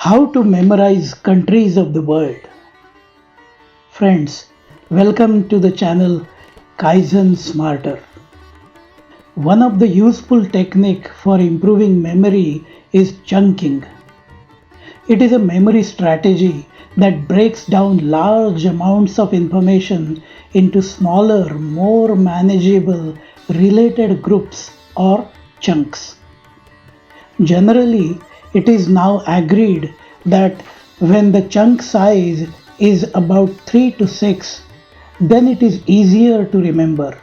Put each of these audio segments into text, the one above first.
How to memorize countries of the world. Friends, welcome to the channel Kaizen Smarter. One of the useful technique for improving memory is chunking. It is a memory strategy that breaks down large amounts of information into smaller, more manageable related groups or chunks. Generally, it is now agreed that when the chunk size is about 3 to 6, then it is easier to remember.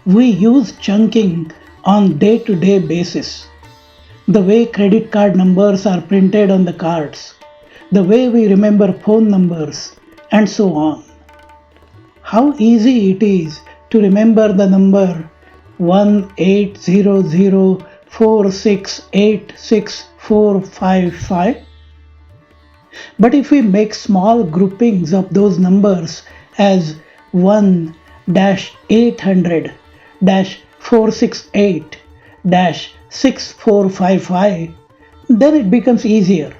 We use chunking on day-to-day basis. The way credit card numbers are printed on the cards, the way we remember phone numbers, and so on. How easy it is to remember the number 180046864455. But if we make small groupings of those numbers as 1-800-468-6455, then it becomes easier.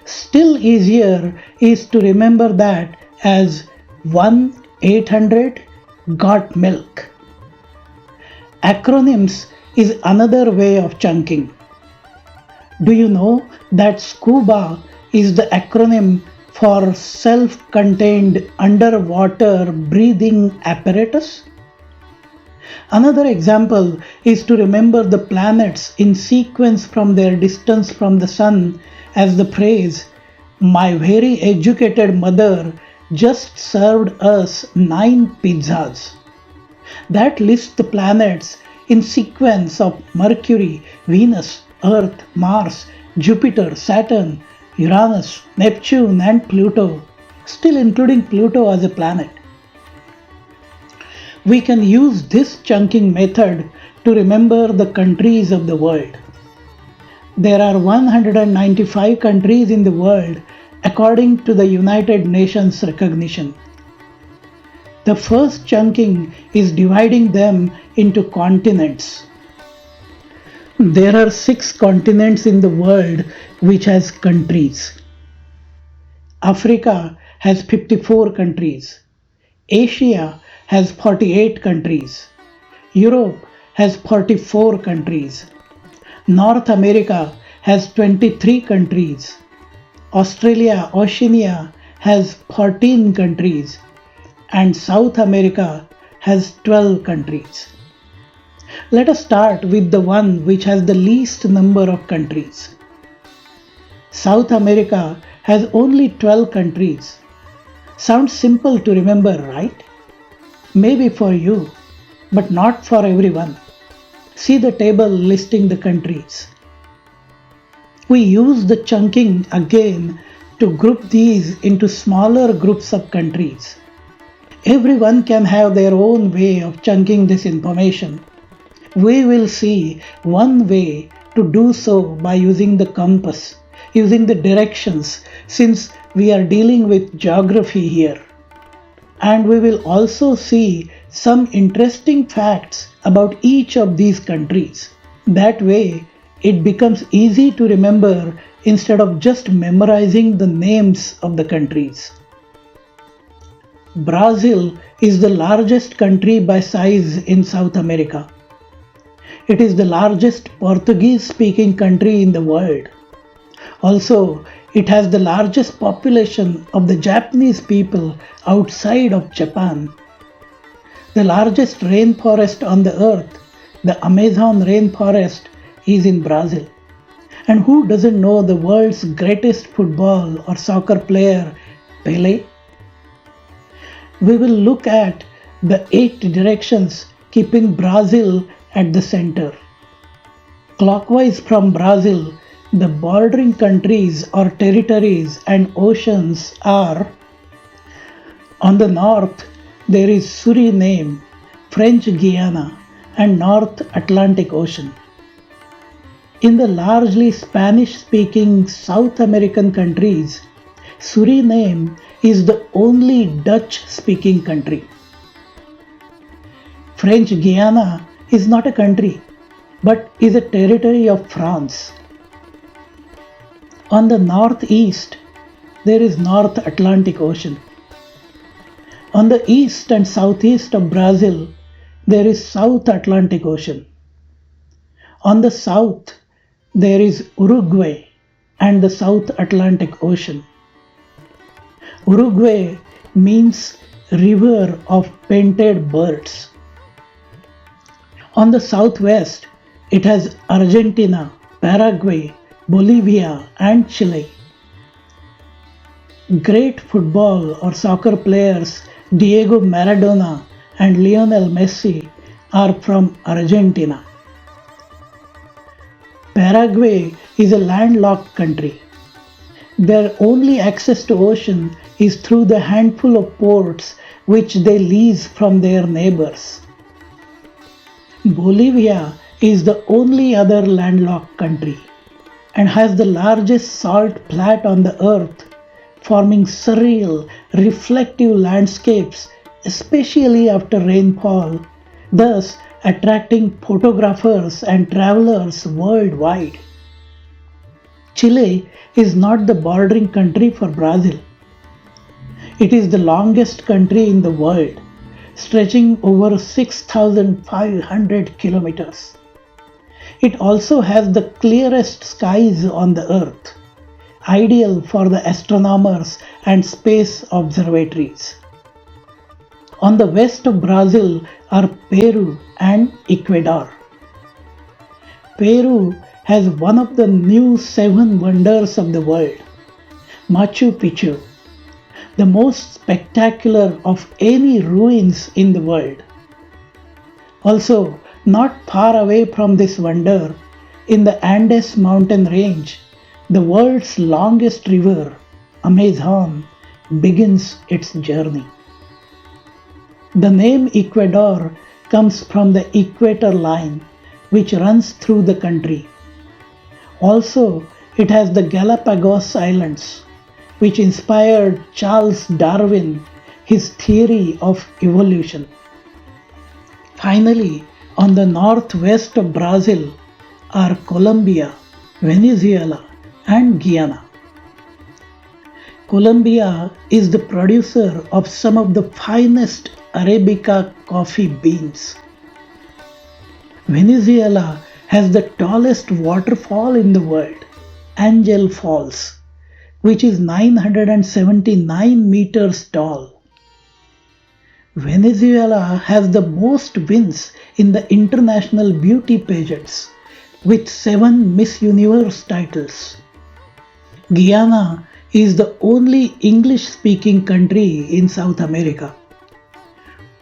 Still easier is to remember that as 1-800 got milk. Acronyms is another way of chunking. Do you know that SCUBA is the acronym for self-contained underwater breathing apparatus? Another example is to remember the planets in sequence from their distance from the sun as the phrase, "My very educated mother just served us 9 pizzas." That lists the planets in sequence of Mercury, Venus, Earth, Mars, Jupiter, Saturn, Uranus, Neptune, and Pluto, still including Pluto as a planet. We can use this chunking method to remember the countries of the world. There are 195 countries in the world according to the United Nations recognition. The first chunking is dividing them into continents. There are 6 continents in the world which has countries. Africa has 54 countries. Asia has 48 countries. Europe has 44 countries. North America has 23 countries. Australia, Oceania has 14 countries. And South America has 12 countries. Let us start with the one which has the least number of countries. South America has only 12 countries. Sounds simple to remember, right? Maybe for you, but not for everyone. See the table listing the countries. We use the chunking again to group these into smaller groups of countries. Everyone can have their own way of chunking this information. We will see one way to do so by using the compass, using the directions, since we are dealing with geography here. And we will also see some interesting facts about each of these countries. That way, it becomes easy to remember instead of just memorizing the names of the countries. Brazil is the largest country by size in South America. It is the largest Portuguese-speaking country in the world. Also, it has the largest population of the Japanese people outside of Japan. The largest rainforest on the earth, the Amazon rainforest, is in Brazil. And who doesn't know the world's greatest football or soccer player, Pelé? We will look at the 8 directions keeping Brazil at the center. Clockwise from Brazil, the bordering countries or territories and oceans are: on the north, there is Suriname, French Guiana, and North Atlantic Ocean. In the largely Spanish-speaking South American countries, Suriname is the only Dutch-speaking country. French Guiana is not a country, but is a territory of France. On the northeast, there is North Atlantic Ocean. On the east and southeast of Brazil, there is South Atlantic Ocean. On the south, there is Uruguay and the South Atlantic Ocean. Uruguay means river of painted birds. On the southwest, it has Argentina, Paraguay, Bolivia, and Chile. Great football or soccer players Diego Maradona and Lionel Messi are from Argentina. Paraguay is a landlocked country. Their only access to ocean is through the handful of ports which they lease from their neighbors. Bolivia is the only other landlocked country and has the largest salt flat on the earth, forming surreal, reflective landscapes, especially after rainfall, thus attracting photographers and travelers worldwide. Chile is not the bordering country for Brazil. It is the longest country in the world, stretching over 6,500 kilometers. It also has the clearest skies on the earth, ideal for the astronomers and space observatories. On the west of Brazil are Peru and Ecuador. Peru has one of the new seven wonders of the world, Machu Picchu, the most spectacular of any ruins in the world. Also, not far away from this wonder, in the Andes mountain range, the world's longest river, Amazon, begins its journey. The name Ecuador comes from the equator line, which runs through the country. Also, it has the Galapagos Islands, which inspired Charles Darwin, his theory of evolution. Finally, on the northwest of Brazil are Colombia, Venezuela, and Guyana. Colombia is the producer of some of the finest Arabica coffee beans. Venezuela has the tallest waterfall in the world, Angel Falls, which is 979 meters tall. Venezuela has the most wins in the international beauty pageants, with 7 Miss Universe titles. Guyana is the only English-speaking country in South America.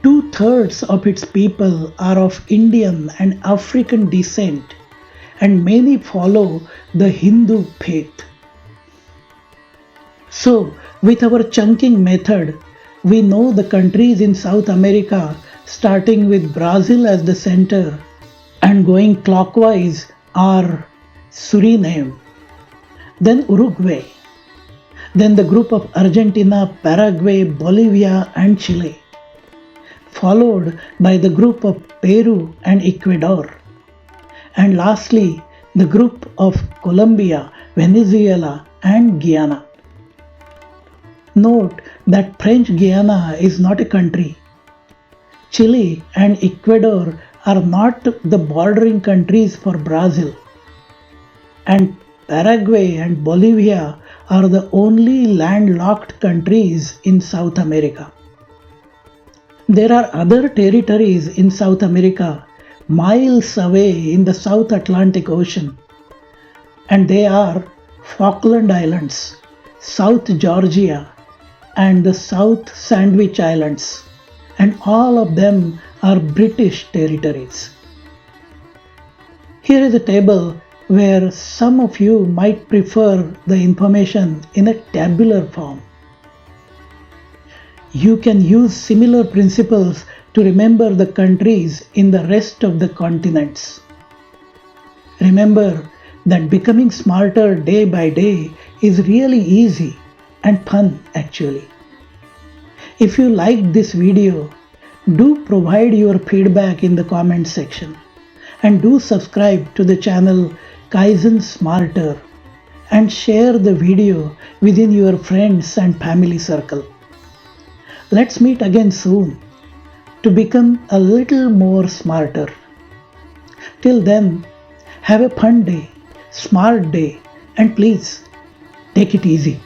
2/3 of its people are of Indian and African descent, and many follow the Hindu faith. So, with our chunking method, we know the countries in South America, starting with Brazil as the center and going clockwise, are Suriname, then Uruguay, then the group of Argentina, Paraguay, Bolivia, and Chile, followed by the group of Peru and Ecuador, and lastly the group of Colombia, Venezuela, and Guyana. Note that French Guiana is not a country. Chile and Ecuador are not the bordering countries for Brazil, and Paraguay and Bolivia are the only landlocked countries in South America. There are other territories in South America miles away in the South Atlantic Ocean, and they are Falkland Islands, South Georgia, and the South Sandwich Islands, and all of them are British territories. Here is a table where some of you might prefer the information in a tabular form. You can use similar principles to remember the countries in the rest of the continents. Remember that becoming smarter day by day is really easy and fun actually. If you liked this video, do provide your feedback in the comment section and do subscribe to the channel Kaizen Smarter and share the video within your friends and family circle. Let's meet again soon to become a little more smarter. Till then, have a fun day, smart day, and please take it easy.